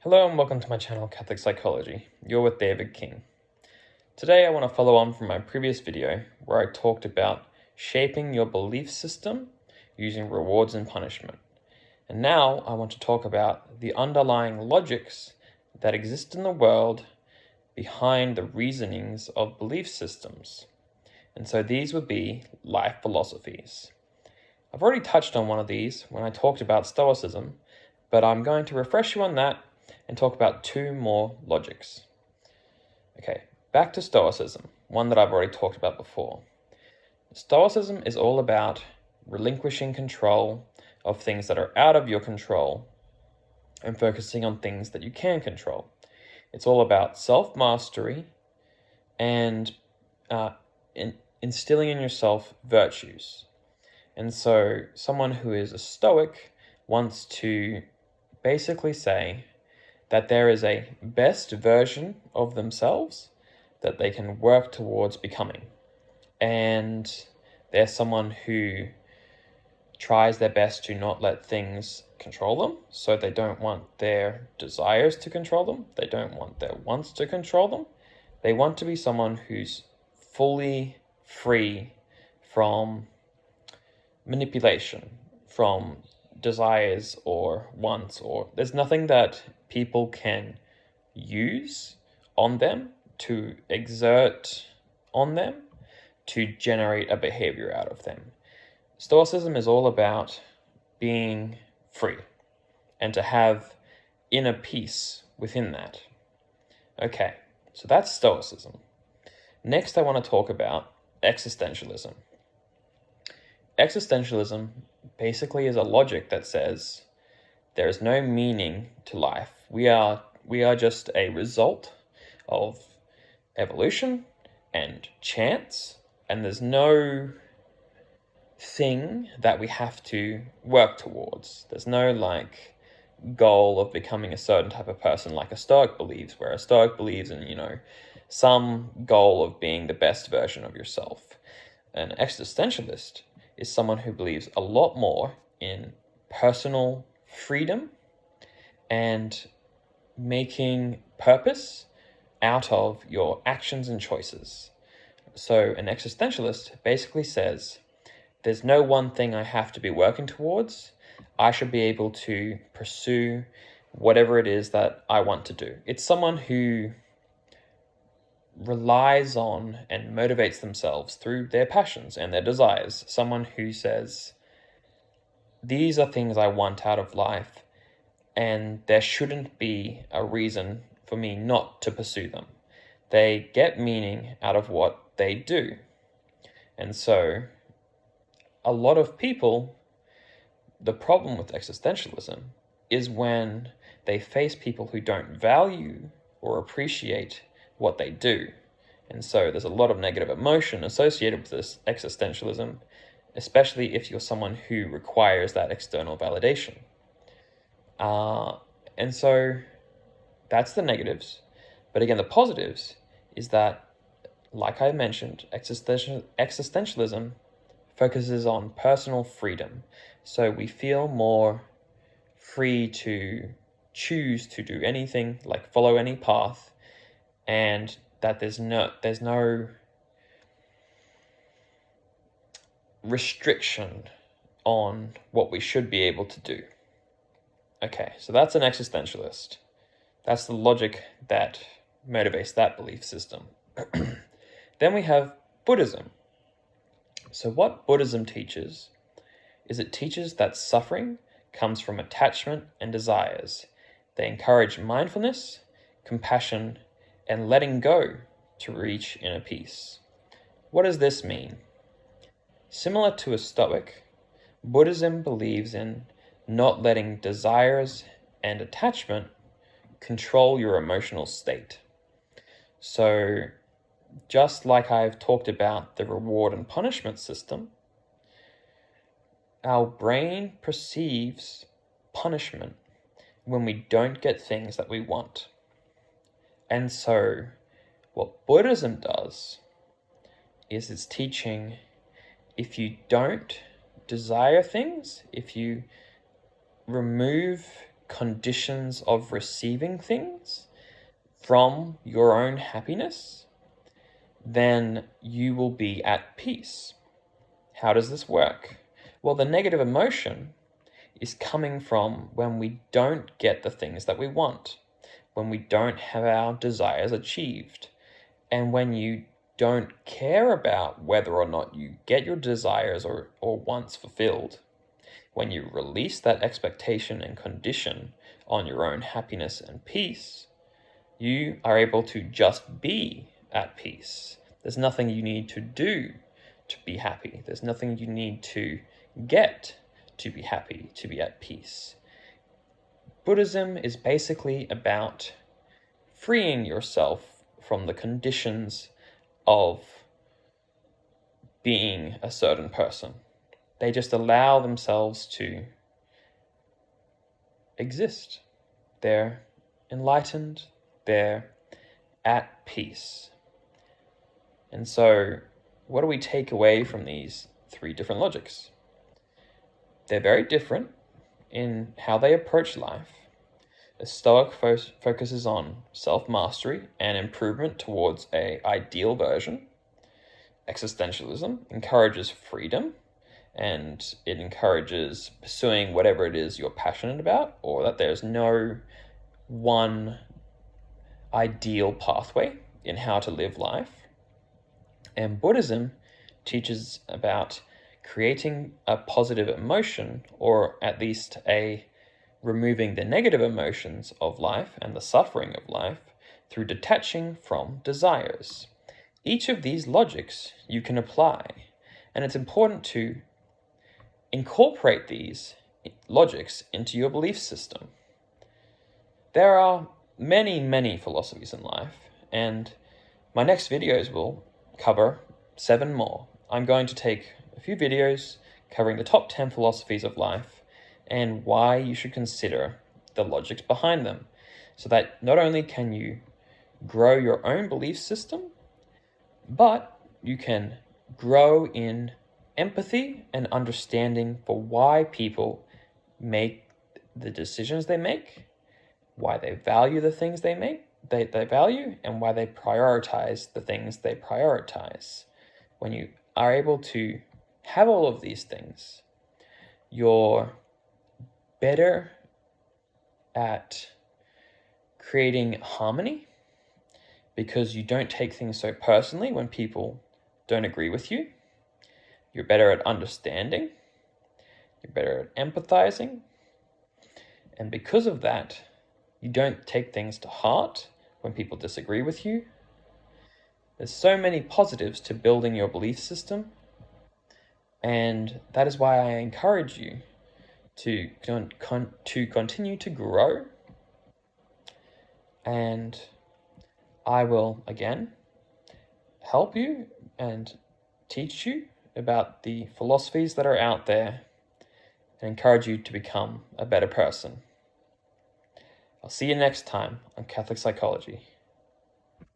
Hello and welcome to my channel, Catholic Psychology. You're with David King. Today I want to follow on from my previous video where I talked about shaping your belief system using rewards and punishment. And now I want to talk about the underlying logics that exist in the world behind the reasonings of belief systems. And so these would be life philosophies. I've already touched on one of these when I talked about Stoicism, but I'm going to refresh you on that and talk about two more logics. Okay, back to Stoicism, one that I've already talked about before. Stoicism is all about relinquishing control of things that are out of your control and focusing on things that you can control. It's all about self-mastery and instilling in yourself virtues. And so someone who is a Stoic wants to basically say that there is a best version of themselves that they can work towards becoming. And they're someone who tries their best to not let things control them. So they don't want their desires to control them. They don't want their wants to control them. They want to be someone who's fully free from manipulation, from desires or wants, or there's nothing that people can use on them to exert on them to generate a behavior out of them. Stoicism is all about being free and to have inner peace within that. Okay, so that's Stoicism. Next, I want to talk about existentialism. Existentialism basically is a logic that says there is no meaning to life. We are just a result of evolution and chance, and there's no thing that we have to work towards. There's no goal of becoming a certain type of person like a Stoic believes, where a Stoic believes in, some goal of being the best version of yourself. An existentialist is someone who believes a lot more in personal freedom and making purpose out of your actions and choices. So an existentialist basically says, there's no one thing I have to be working towards. I should be able to pursue whatever it is that I want to do. It's someone who relies on and motivates themselves through their passions and their desires. Someone who says, these are things I want out of life, and there shouldn't be a reason for me not to pursue them. They get meaning out of what they do. And so a lot of people, the problem with existentialism is when they face people who don't value or appreciate what they do. And so there's a lot of negative emotion associated with this existentialism, especially if you're someone who requires that external validation. And so that's the negatives. But again, the positives is that, like I mentioned, existentialism focuses on personal freedom. So we feel more free to choose to do anything, like follow any path, and that there's no restriction on what we should be able to do. Okay, so that's an existentialist. That's the logic that motivates that belief system. Then we have Buddhism. So what Buddhism teaches is it teaches that suffering comes from attachment and desires. They encourage mindfulness, compassion, and letting go to reach inner peace. What does this mean? Similar to a Stoic, Buddhism believes in not letting desires and attachment control your emotional state. So just like I've talked about the reward and punishment system, our brain perceives punishment when we don't get things that we want. And so what Buddhism does is it's teaching, if you don't desire things, if you remove conditions of receiving things from your own happiness, then you will be at peace. How does this work? Well, the negative emotion is coming from when we don't get the things that we want, when we don't have our desires achieved, and when you don't care about whether or not you get your desires or wants fulfilled. When you release that expectation and condition on your own happiness and peace, you are able to just be at peace. There's nothing you need to do to be happy. There's nothing you need to get to be happy, to be at peace. Buddhism is basically about freeing yourself from the conditions of being a certain person. They just allow themselves to exist. They're enlightened, they're at peace. And so, what do we take away from these three different logics? They're very different in how they approach life. A Stoic focuses on self-mastery and improvement towards an ideal version. Existentialism encourages freedom, and it encourages pursuing whatever it is you're passionate about, or that there's no one ideal pathway in how to live life. And Buddhism teaches about creating a positive emotion, or at least removing the negative emotions of life and the suffering of life through detaching from desires. Each of these logics you can apply, and it's important to incorporate these logics into your belief system. There are many, many philosophies in life, and my next videos will cover 7 more. I'm going to take a few videos covering the top 10 philosophies of life and why you should consider the logics behind them, so that not only can you grow your own belief system, but you can grow in empathy and understanding for why people make the decisions they make, why they value the things they value, and why they prioritize the things they prioritize. When you are able to have all of these things, you're better at creating harmony, because you don't take things so personally when people don't agree with you. You're better at understanding. You're better at empathizing. And because of that, you don't take things to heart when people disagree with you. There's so many positives to building your belief system. And that is why I encourage you to continue to grow. And I will, again, help you and teach you about the philosophies that are out there and encourage you to become a better person. I'll see you next time on Catholic Psychology.